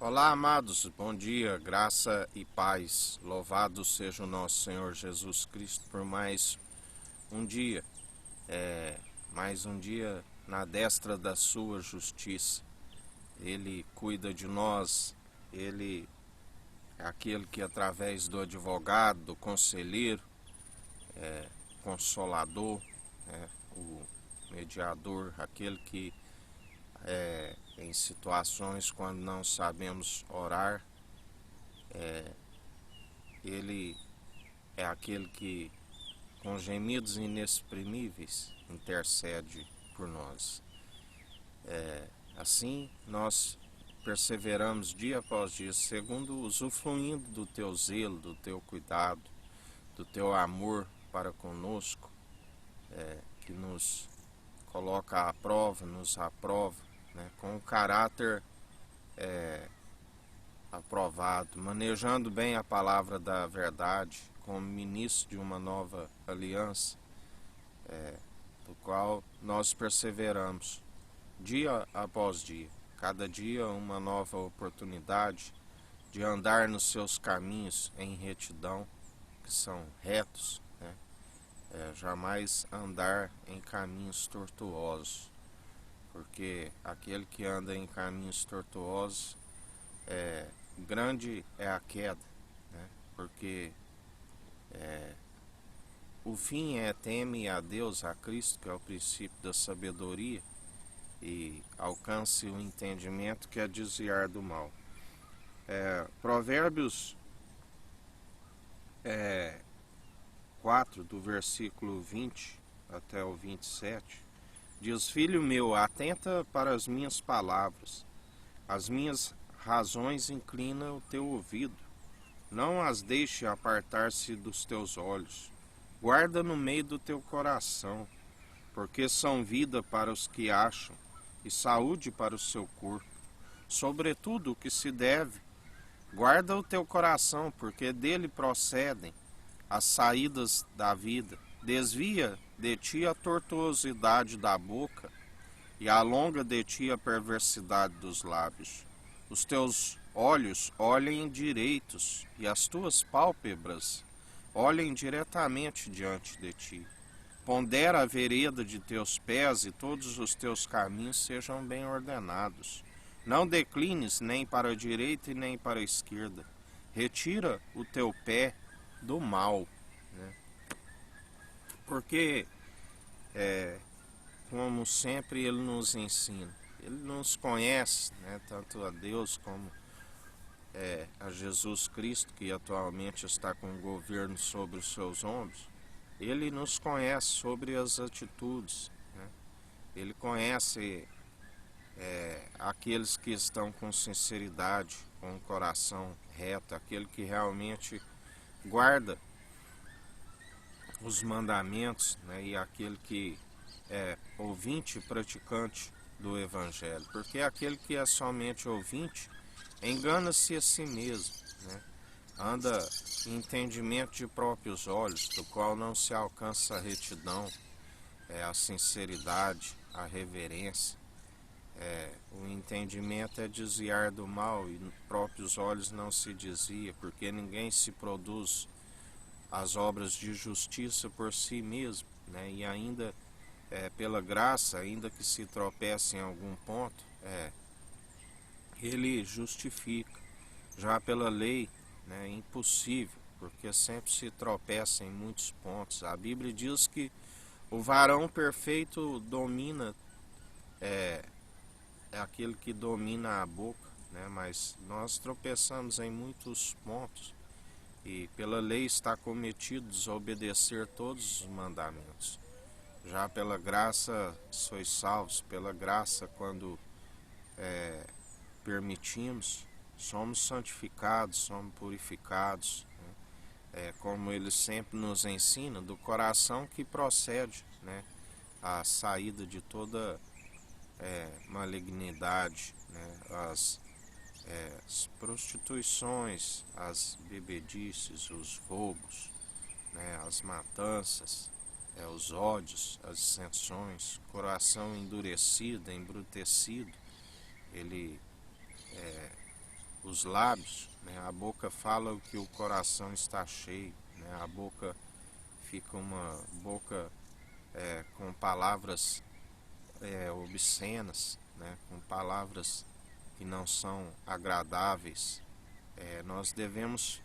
Olá, amados, bom dia, graça e paz. Louvado seja o nosso Senhor Jesus Cristo por mais um dia, mais um dia na destra da sua justiça. Ele cuida de nós, ele é aquele que através do advogado, do conselheiro, consolador, o mediador, aquele que em situações quando não sabemos orar, ele é aquele que, com gemidos inexprimíveis, intercede por nós. Assim, nós perseveramos dia após dia, segundo usufruindo do teu zelo, do teu cuidado, do teu amor para conosco, que nos coloca à prova, nos aprova, com o caráter aprovado, manejando bem a palavra da verdade, como ministro de uma nova aliança, do qual nós perseveramos dia após dia, cada dia uma nova oportunidade de andar nos seus caminhos em retidão, que são retos, jamais andar em caminhos tortuosos, porque aquele que anda em caminhos tortuosos, grande é a queda, porque o fim é teme a Deus, a Cristo, que é o princípio da sabedoria, e alcance o entendimento, que é desviar do mal. Provérbios 4, do versículo 20 até o 27, diz: Filho meu, atenta para as minhas palavras, as minhas razões inclina o teu ouvido, não as deixe apartar-se dos teus olhos, guarda no meio do teu coração, porque são vida para os que acham, e saúde para o seu corpo. Sobretudo o que se deve, guarda o teu coração, porque dele procedem as saídas da vida. Desvia de ti a tortuosidade da boca, e alonga de ti a perversidade dos lábios. Os teus olhos olhem direitos, e as tuas pálpebras olhem diretamente diante de ti. Pondera a vereda de teus pés, e todos os teus caminhos sejam bem ordenados. Não declines nem para a direita e nem para a esquerda. Retira o teu pé do mal. Porque, como sempre, ele nos ensina. Ele nos conhece, tanto a Deus como a Jesus Cristo, que atualmente está com o governo sobre os seus ombros. Ele nos conhece sobre as atitudes. Ele conhece aqueles que estão com sinceridade, com o coração reto, aquele que realmente guarda os mandamentos, e aquele que é ouvinte e praticante do Evangelho. Porque aquele que é somente ouvinte engana-se a si mesmo, anda em entendimento de próprios olhos, do qual não se alcança a retidão, a sinceridade, a reverência. O entendimento é desviar do mal, e próprios olhos não se desvia, porque ninguém se produz as obras de justiça por si mesmo, e ainda pela graça, ainda que se tropece em algum ponto, ele justifica. Já pela lei, é impossível, porque sempre se tropeça em muitos pontos. A Bíblia diz que o varão perfeito domina, é aquele que domina a boca, mas nós tropeçamos em muitos pontos, e pela lei está cometido desobedecer todos os mandamentos. Já pela graça sois salvos, pela graça, quando permitimos, somos santificados, somos purificados, como ele sempre nos ensina, do coração que procede, a saída de toda malignidade, as prostituições, as bebedices, os roubos, as matanças, os ódios, as dissensões, coração endurecido, embrutecido. Ele os lábios, né? A boca fala o que o coração está cheio, né? A boca fica uma boca com palavras obscenas, né? Com palavras que não são agradáveis. Nós devemos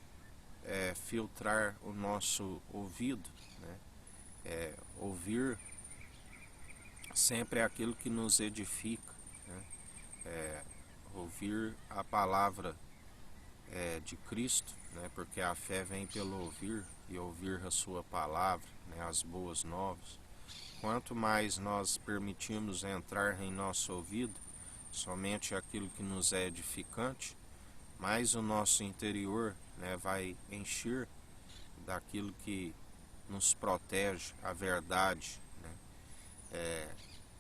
filtrar o nosso ouvido, né? Ouvir sempre aquilo que nos edifica, né? Ouvir a palavra de Cristo, né? Porque a fé vem pelo ouvir e ouvir a sua palavra, né? As boas novas. Quanto mais nós permitimos entrar em nosso ouvido somente aquilo que nos é edificante, mais o nosso interior, né, vai encher daquilo que nos protege, a verdade, né?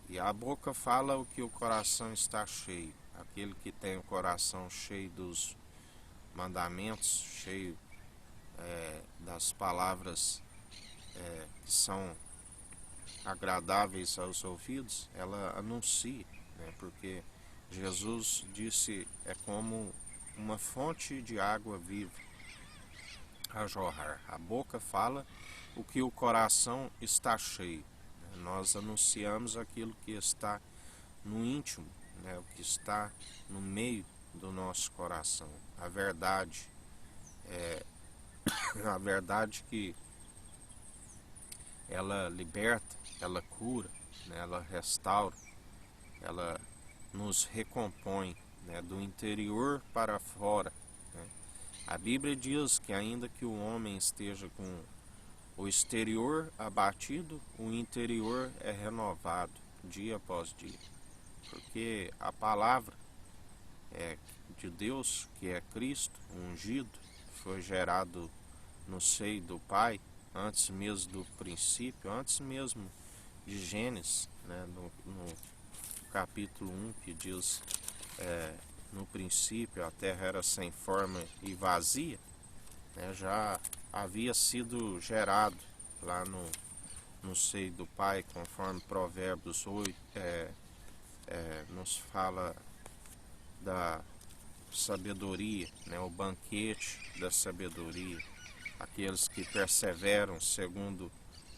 E a boca fala o que o coração está cheio. Aquele que tem o coração cheio dos mandamentos, cheio das palavras que são agradáveis aos ouvidos, ela anuncia, né? Porque Jesus disse, é como uma fonte de água viva a jorrar. A boca fala o que o coração está cheio, né? Nós anunciamos aquilo que está no íntimo, né? O que está no meio do nosso coração. A verdade, a verdade que ela liberta, ela cura, né? Ela restaura, ela nos recompõe, né? Do interior para fora, né? A Bíblia diz que ainda que o homem esteja com o exterior abatido, o interior é renovado dia após dia. Porque a palavra de Deus, que é Cristo, ungido, foi gerado no seio do Pai, antes mesmo do princípio, antes mesmo de Gênesis, né? No capítulo 1, que diz, no princípio a terra era sem forma e vazia, né? Já havia sido gerado lá no seio do Pai, conforme Provérbios 8 nos fala da sabedoria, né? O banquete da sabedoria, aqueles que perseveram segundo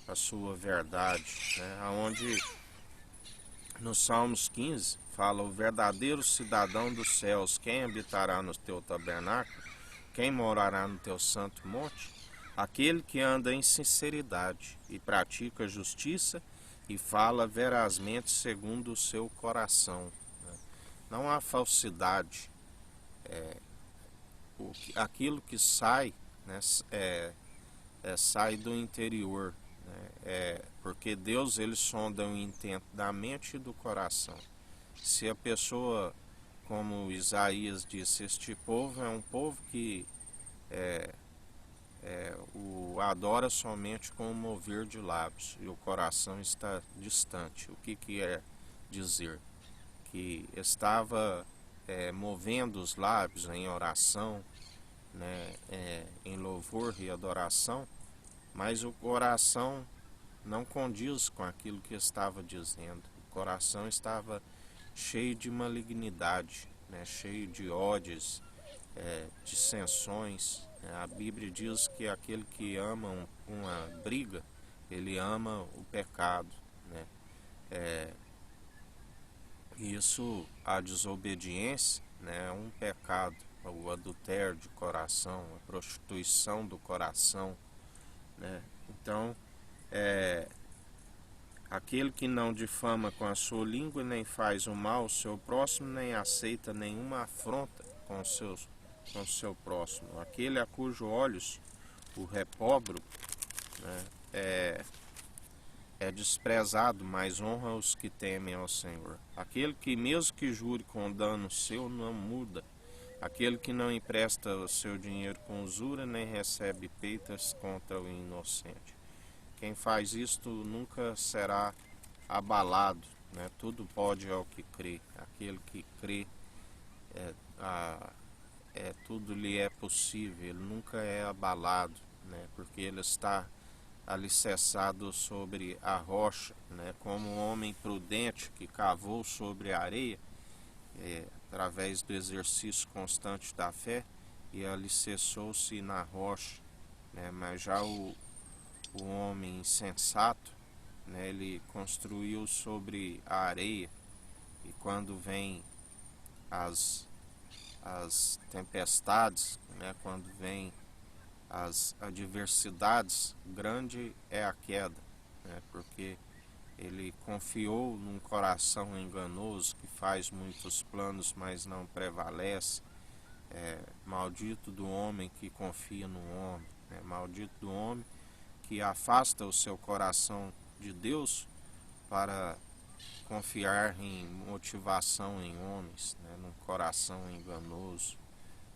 a sua verdade, né? Onde no Salmos 15 fala: o verdadeiro cidadão dos céus, quem habitará no teu tabernáculo, quem morará no teu santo monte? Aquele que anda em sinceridade e pratica justiça e fala verazmente segundo o seu coração, né? Não há falsidade. Aquilo que sai, né, sai do interior, né? Porque Deus, ele sonda o intento da mente e do coração. Se a pessoa, como Isaías disse, este povo é um povo que o adora somente com o mover de lábios e o coração está distante. O que quer dizer? Que estava movendo os lábios em oração, né, em louvor e adoração, mas o coração não condiz com aquilo que estava dizendo. O coração estava cheio de malignidade, né, cheio de ódios, dissensões. A Bíblia diz que aquele que ama uma briga, ele ama o pecado, né? Isso, a desobediência, né, é um pecado, o adultério de coração, a prostituição do coração, né? Então, aquele que não difama com a sua língua, nem faz o mal ao seu próximo, nem aceita nenhuma afronta com o seu próximo. Aquele a cujos olhos o repóbrio, né, é desprezado, mas honra os que temem ao Senhor. Aquele que, mesmo que jure com dano seu, não muda. Aquele que não empresta o seu dinheiro com usura, nem recebe peitas contra o inocente. Quem faz isto nunca será abalado, né? Tudo pode ao que crê. Aquele que crê, tudo lhe é possível. Ele nunca é abalado, né? Porque ele está alicerçado sobre a rocha, né? Como um homem prudente que cavou sobre a areia, através através do exercício constante da fé, e alicerçou-se na rocha, né? Mas já o homem insensato, né, ele construiu sobre a areia, e quando vem as tempestades, né, quando vem as adversidades, grande é a queda, né, porque ele confiou num coração enganoso que faz muitos planos, mas não prevalece. Maldito do homem que confia no homem, né? Maldito do homem que afasta o seu coração de Deus para confiar em motivação em homens, né? Num coração enganoso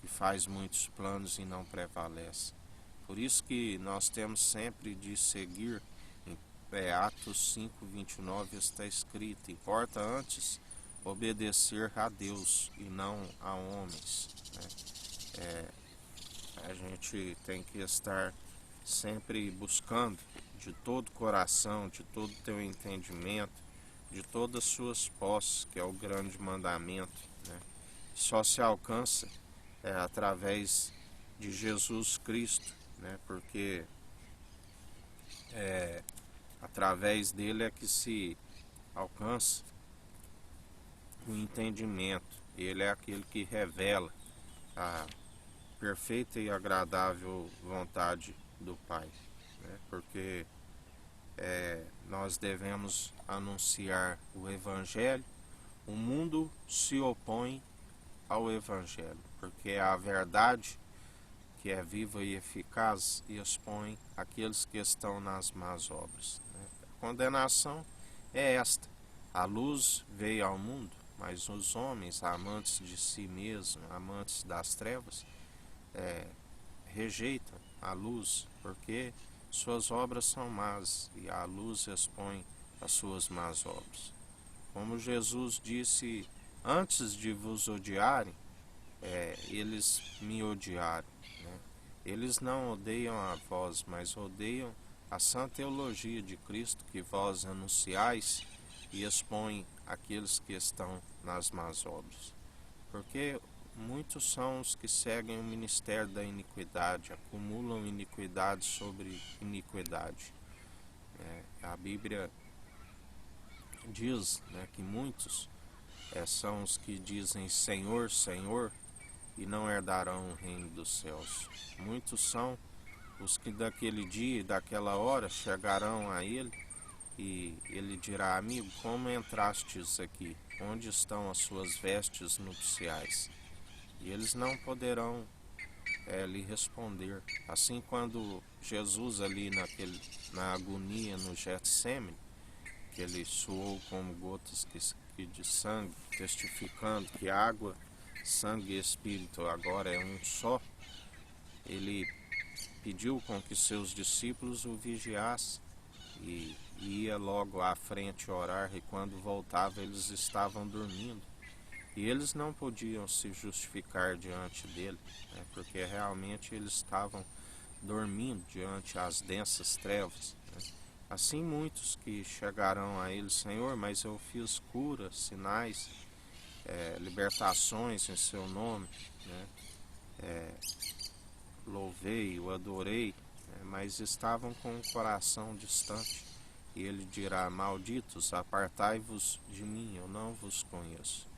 que faz muitos planos e não prevalece. Por isso que nós temos sempre de seguir. Atos 5:29 está escrito: importa antes obedecer a Deus e não a homens, né? A gente tem que estar sempre buscando de todo o coração, de todo o teu entendimento, de todas as suas posses, que é o grande mandamento, né? Só se alcança através de Jesus Cristo, né? Porque através dele é que se alcança o entendimento. Ele é aquele que revela a perfeita e agradável vontade do Pai, né? Porque nós devemos anunciar o Evangelho. O mundo se opõe ao Evangelho, porque a verdade, que é viva e eficaz, e expõe aqueles que estão nas más obras, né? A condenação é esta: a luz veio ao mundo, mas os homens, amantes de si mesmos, amantes das trevas, rejeitam a luz, porque suas obras são más, e a luz expõe as suas más obras. Como Jesus disse: antes de vos odiarem, eles me odiaram, né? Eles não odeiam a vós, mas odeiam a sã teologia de Cristo que vós anunciais, e expõe aqueles que estão nas más obras. Porque muitos são os que seguem o ministério da iniquidade, acumulam iniquidade sobre iniquidade. A Bíblia diz, né, que muitos são os que dizem Senhor, Senhor, e não herdarão o reino dos céus. Muitos são os que daquele dia e daquela hora chegarão a ele, e ele dirá: amigo, como entrastes aqui? Onde estão as suas vestes nupciais? E eles não poderão lhe responder. Assim, quando Jesus ali na agonia no Getsêmani, que ele suou como gotas de sangue, testificando que água, sangue e espírito agora é um só, ele pediu com que seus discípulos o vigiassem, e ia logo à frente orar, e quando voltava eles estavam dormindo. E eles não podiam se justificar diante dele, né, porque realmente eles estavam dormindo diante as densas trevas, né? Assim muitos que chegarão a ele: Senhor, mas eu fiz curas, sinais, libertações em seu nome, né? Louvei-o, adorei, né? Mas estavam com o coração distante. E ele dirá: malditos, apartai-vos de mim, eu não vos conheço.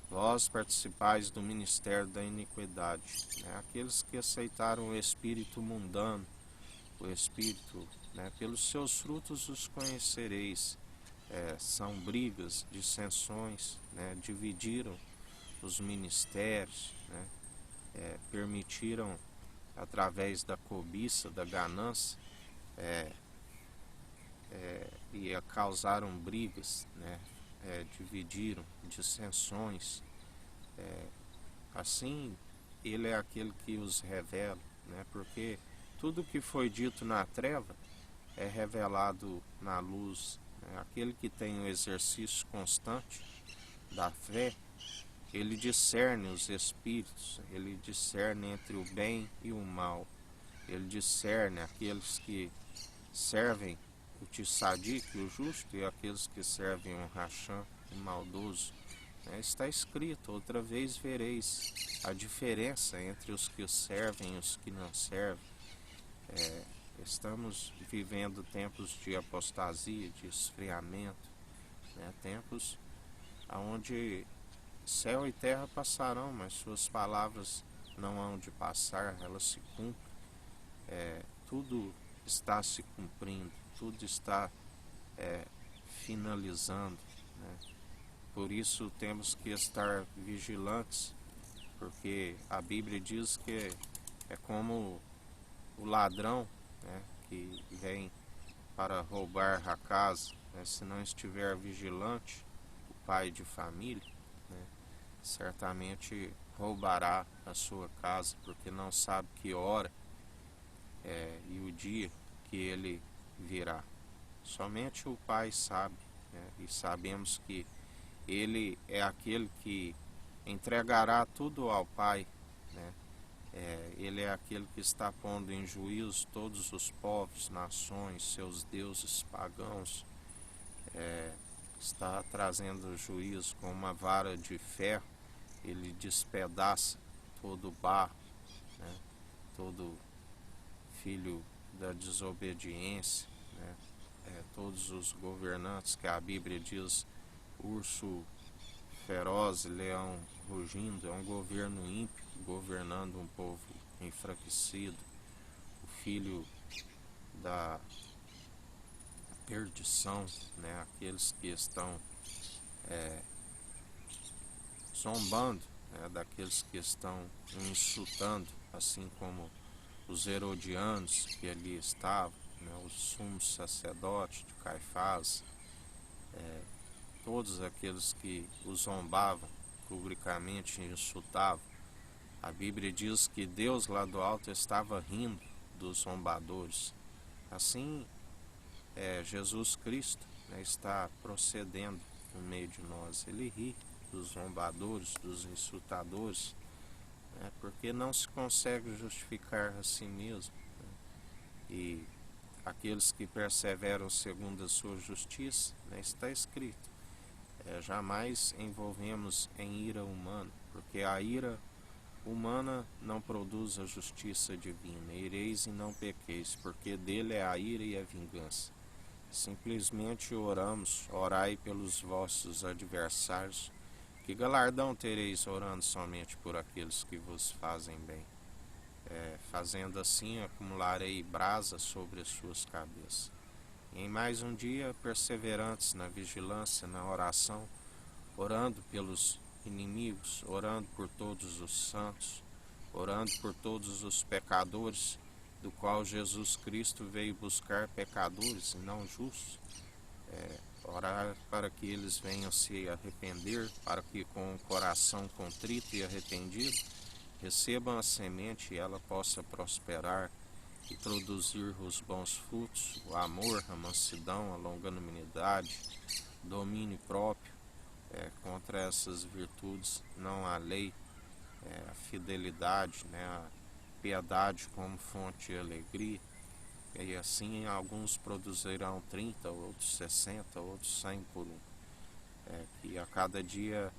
Vós participais do ministério da iniquidade, né? Aqueles que aceitaram o espírito mundano, o espírito, né? Pelos seus frutos os conhecereis. São brigas, dissensões, né? Dividiram os ministérios, né? Permitiram, através da cobiça, da ganância, e causaram brigas, né? Dividiram, dissensões. Assim, ele é aquele que os revela, né? Porque tudo que foi dito na treva é revelado na luz, né? Aquele que tem o exercício constante da fé, ele discerne os espíritos, ele discerne entre o bem e o mal, ele discerne aqueles que servem o Tsadik, o justo, e aqueles que servem o Racham, o maldoso. né? Está escrito: outra vez vereis a diferença entre os que o servem e os que não servem. Estamos vivendo tempos de apostasia, de esfriamento, né? Tempos onde céu e terra passarão, mas suas palavras não hão de passar, elas se cumprem. Tudo está se cumprindo, tudo está finalizando, né? Por isso temos que estar vigilantes, porque a Bíblia diz que é como o ladrão, né, que vem para roubar a casa, né? Se não estiver vigilante, o pai de família, né, certamente roubará a sua casa, porque não sabe que hora e o dia que ele virá. Somente o Pai sabe, né? E sabemos que Ele é aquele que entregará tudo ao Pai, né? Ele é aquele que está pondo em juízo todos os povos, nações, seus deuses pagãos, está trazendo juízo com uma vara de ferro. Ele despedaça todo o barro, né? Todo filho da desobediência, né? Todos os governantes que a Bíblia diz urso feroz, leão rugindo, é um governo ímpio governando um povo enfraquecido, o filho da perdição, né? Aqueles que estão zombando, né? Daqueles que estão insultando, assim como os herodianos que ali estavam, né? O sumo sacerdote de Caifás, todos aqueles que o zombavam publicamente e insultavam. A Bíblia diz que Deus lá do alto estava rindo dos zombadores. Assim, Jesus Cristo, né, está procedendo no meio de nós. Ele ri dos zombadores, dos insultadores, né, porque não se consegue justificar a si mesmo, né? E aqueles que perseveram segundo a sua justiça, né, está escrito: jamais envolvemos em ira humana, porque a ira humana não produz a justiça divina. Ireis e não pequeis, porque dele é a ira e a vingança. Simplesmente oramos: orai pelos vossos adversários, que galardão tereis orando somente por aqueles que vos fazem bem. Fazendo assim, acumularei brasa sobre as suas cabeças. E em mais um dia, perseverantes na vigilância, na oração, orando pelos inimigos, orando por todos os santos, orando por todos os pecadores, do qual Jesus Cristo veio buscar pecadores e não justos. Orar para que eles venham se arrepender, para que com o coração contrito e arrependido recebam a semente e ela possa prosperar e produzir os bons frutos, o amor, a mansidão, a longanimidade, domínio próprio. Contra essas virtudes não há lei, a fidelidade, né, a piedade como fonte de alegria. E assim alguns produzirão 30, outros 60, outros 100 por um. Que a cada dia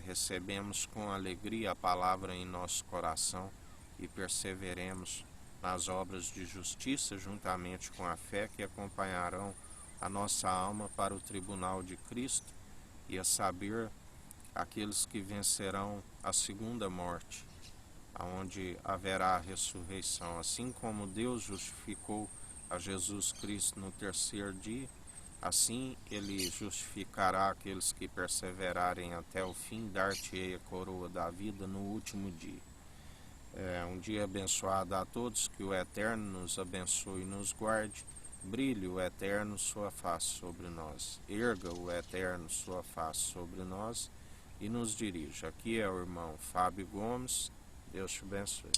recebemos com alegria a palavra em nosso coração e perseveremos nas obras de justiça juntamente com a fé que acompanharão a nossa alma para o tribunal de Cristo, e a saber, aqueles que vencerão a segunda morte, aonde haverá a ressurreição. Assim como Deus justificou a Jesus Cristo no terceiro dia, assim Ele justificará aqueles que perseverarem até o fim, dar-te-ei a coroa da vida no último dia. Um dia abençoado a todos, que o Eterno nos abençoe e nos guarde. Brilhe o Eterno sua face sobre nós, erga o Eterno sua face sobre nós e nos dirija. Aqui é o irmão Fábio Gomes. Deus te abençoe.